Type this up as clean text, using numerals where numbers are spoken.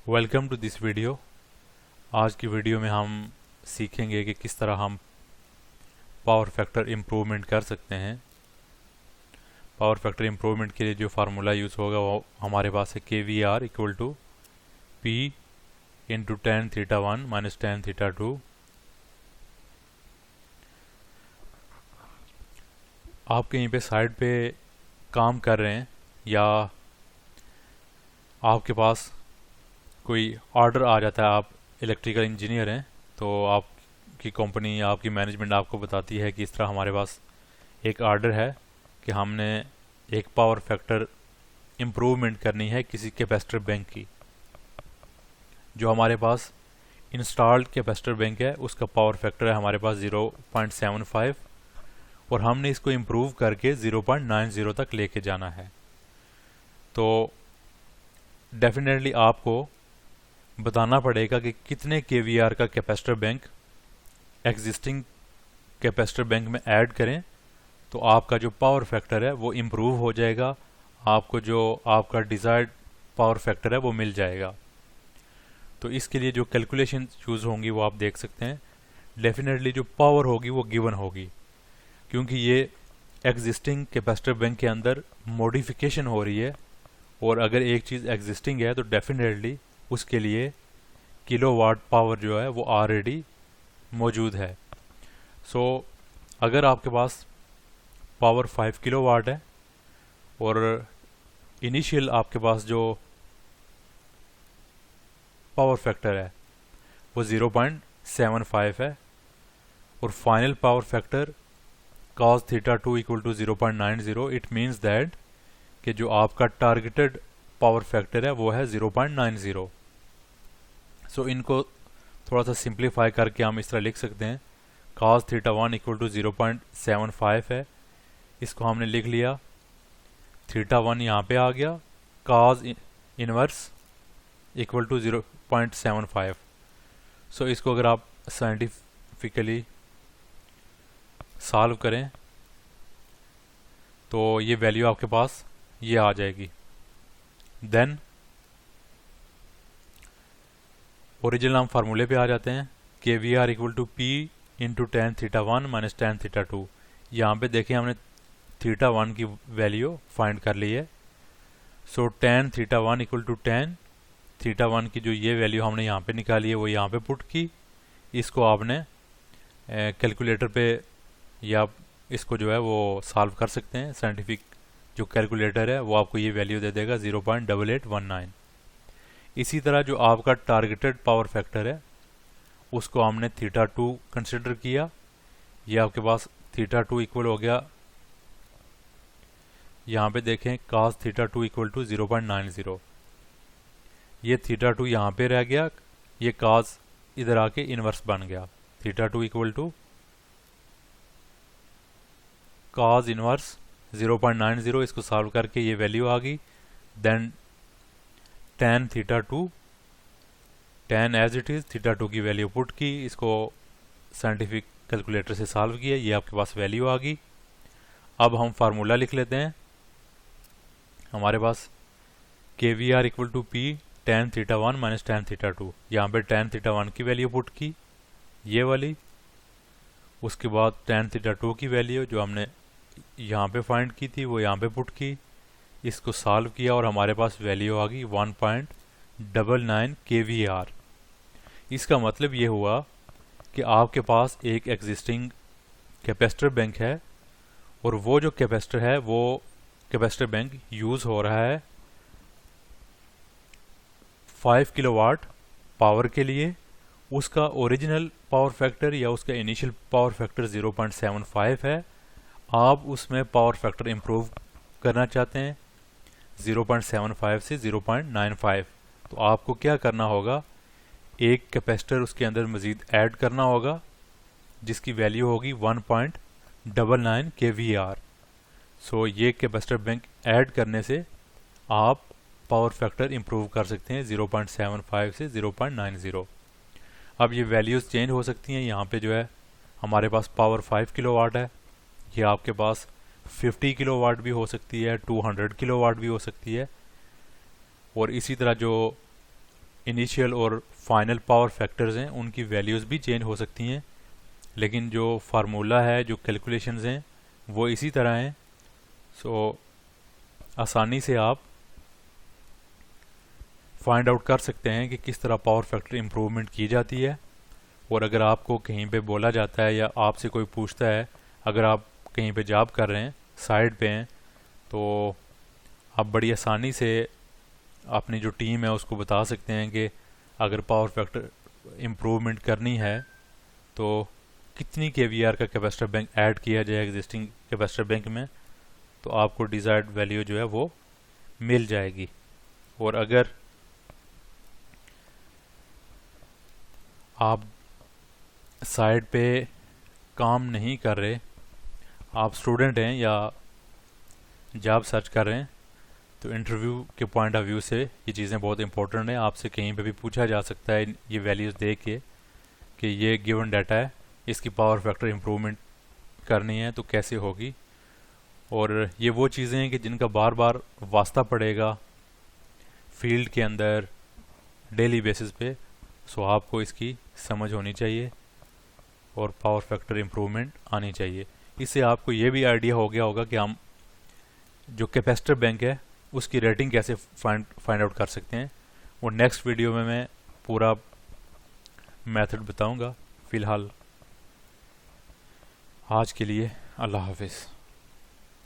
Welcome to this video. आज की video में हम सीखेंगे कि किस तरह हम पावर फैक्टर इम्प्रूवमेंट कर सकते हैं। पावर फैक्टर इम्प्रूवमेंट के लिए जो फार्मूला यूज़ होगा वो हमारे पास है KVR equal to P into tan theta 1 minus tan theta 2। आप कहीं पे साइड पे काम कर रहे हैं या आपके पास कोई ऑर्डर आ जाता है, आप इलेक्ट्रिकल इंजीनियर हैं, तो आपकी कंपनी या आपकी मैनेजमेंट आपको बताती है कि इस तरह हमारे पास एक ऑर्डर है कि हमने एक पावर फैक्टर इम्प्रूवमेंट करनी है किसी कैपेसिटर बैंक की। जो हमारे पास इंस्टॉल्ड कैपेसिटर बैंक है उसका पावर फैक्टर है हमारे पास 0.75 और हमने इसको इम्प्रूव करके 0.90 तक लेके जाना है। तो डेफिनेटली आपको बताना पड़ेगा कि कितने KVR का capacitor bank existing capacitor bank में ऐड करें तो आपका जो पावर फैक्टर है वो इम्प्रूव हो जाएगा, आपको जो आपका डिज़ायर्ड पावर फैक्टर है वो मिल जाएगा। तो इसके लिए जो कैलकुलेशन यूज़ होंगी वो आप देख सकते हैं। डेफिनेटली जो पावर होगी वो गिवन होगी, क्योंकि ये एग्जिस्टिंग कैपेसिटर बैंक के अंदर मॉडिफिकेशन हो रही है और अगर एक चीज़ एग्जिस्टिंग है तो डेफिनेटली उसके लिए किलोवाट पावर जो है वो ऑलरेडी मौजूद है। सो अगर आपके पास पावर 5 किलोवाट है और इनिशियल आपके पास जो पावर फैक्टर है वो 0.75 है और final power factor cos theta 2 equal to 0.90, it means that कि जो आपका टारगेटेड पावर फैक्टर है वो है 0.90। सो इनको थोड़ा सा सिंप्लीफाई करके हम इस तरह लिख सकते हैं cos थीटा 1 इक्वल टू 0.75 है, इसको हमने लिख लिया, थीटा 1 यहाँ पे आ गया, cos इनवर्स इक्वल टू 0.75। सो इसको अगर आप साइंटिफिकली सॉल्व करें तो ये वैल्यू आपके पास ये आ जाएगी। देन ओरिजिनल हम फार्मूले पे आ जाते हैं, KVR equal to P into tan theta 1 minus tan theta 2। यहाँ पे देखें हमने थीटा 1 की वैल्यू फाइंड कर ली है। So tan theta 1 equal to tan theta 1 की जो ये वैल्यू हमने यहाँ पे निकाली है वो यहाँ पे पुट की। इसको आपने कैलकुलेटर पे या इसको जो है वो सॉल्व कर सकते हैं। साइंटिफिक जो कैलकुलेटर है वो आपको ये वैल्यू दे देगा 0.8819। इसी तरह जो आपका टारगेटेड पावर फैक्टर है उसको हमने थीटा 2 कंसिडर किया। ये आपके पास थीटा 2 इक्वल हो गया, यहाँ पे देखें cos थीटा 2 इक्वल टू 0.90। ये थीटा 2 यहाँ पे रह गया, ये cos इधर आके इनवर्स बन गया। Theta 2 equal to cos inverse 0.90, इसको सॉल्व करके ये वैल्यू आ गई। Then tan theta 2, tan as it is theta 2 की वैल्यू पुट की, इसको साइंटिफिक कैलकुलेटर से सॉल्व किया, ये आपके पास वैल्यू आ गई। अब हम फार्मूला लिख लेते हैं। हमारे पास KVR equal to P tan theta 1 minus tan theta 2। यहाँ पे tan थीटा 1 की वैल्यू पुट की, ये वाली, उसके बाद tan थीटा 2 की वैल्यू जो हमने यहाँ पे फाइंड की थी वो यहाँ पे पुट की, इसको सॉल्व किया और हमारे पास वैल्यू आ गई 1.99 KVR। इसका मतलब ये हुआ कि आपके पास एक एग्जिस्टिंग कैपेसिटर बैंक है और वो जो कैपेसिटर है वो कैपेसिटर बैंक यूज़ हो रहा है 5 किलोवाट पावर के लिए। उसका ओरिजिनल पावर फैक्टर या उसका इनिशियल पावर फैक्टर 0.75 है। आप उसमें पावर फैक्टर इम्प्रूव करना चाहते हैं 0.75 से 0.95, तो आपको क्या करना होगा, एक कैपेसिटर उसके अंदर मज़ीद ऐड करना होगा जिसकी वैल्यू होगी 1.99 KVR। सो ये कैपेसिटर बैंक ऐड करने से आप पावर फैक्टर इम्प्रूव कर सकते हैं 0.75 से 0.90। अब ये वैल्यूज़ चेंज हो सकती हैं। यहाँ पे जो है हमारे पास पावर 5 किलोवाट है, ये आपके पास 50 किलोवाट भी हो सकती है, 200 किलोवाट भी हो सकती है। और इसी तरह जो इनिशियल और फाइनल पावर फैक्टर्स हैं उनकी वैल्यूज़ भी चेंज हो सकती हैं, लेकिन जो फार्मूला है, जो कैलकुलेशंस हैं, वो इसी तरह हैं। सो आसानी से आप फाइंड आउट कर सकते हैं कि किस तरह पावर फैक्टर इम्प्रूवमेंट की जाती है। और अगर आपको कहीं पे बोला जाता है या आपसे कोई पूछता है, अगर आप कहीं पे जॉब कर रहे हैं, साइड पे हैं, तो आप बड़ी आसानी से अपनी जो टीम है उसको बता सकते हैं कि अगर पावर फैक्टर इम्प्रूवमेंट करनी है तो कितनी केवीआर का कैपेसिटर बैंक ऐड किया जाए एग्जिस्टिंग कैपेसिटर बैंक में, तो आपको डिज़ायर्ड वैल्यू जो है वो मिल जाएगी। और अगर आप साइड पे काम नहीं कर रहे, आप स्टूडेंट हैं या जॉब सर्च कर रहे हैं, तो इंटरव्यू के पॉइंट ऑफ व्यू से ये चीज़ें बहुत इंपॉर्टेंट हैं। आपसे कहीं पे भी पूछा जा सकता है ये वैल्यूज़ देख के कि ये गिवन डाटा है, इसकी पावर फैक्टर इम्प्रूवमेंट करनी है तो कैसे होगी। और ये वो चीज़ें हैं कि जिनका बार बार वास्ता पड़ेगा फील्ड के अंदर डेली बेसिस पे, सो आपको इसकी समझ होनी चाहिए और पावर फैक्टर इम्प्रूवमेंट आनी चाहिए। इससे आपको ये भी आइडिया हो गया होगा कि हम जो कैपेसिटर बैंक है उसकी रेटिंग कैसे फाइंड आउट कर सकते हैं। और नेक्स्ट वीडियो में मैं पूरा मेथड बताऊंगा। फ़िलहाल आज के लिए अल्लाह हाफिज़।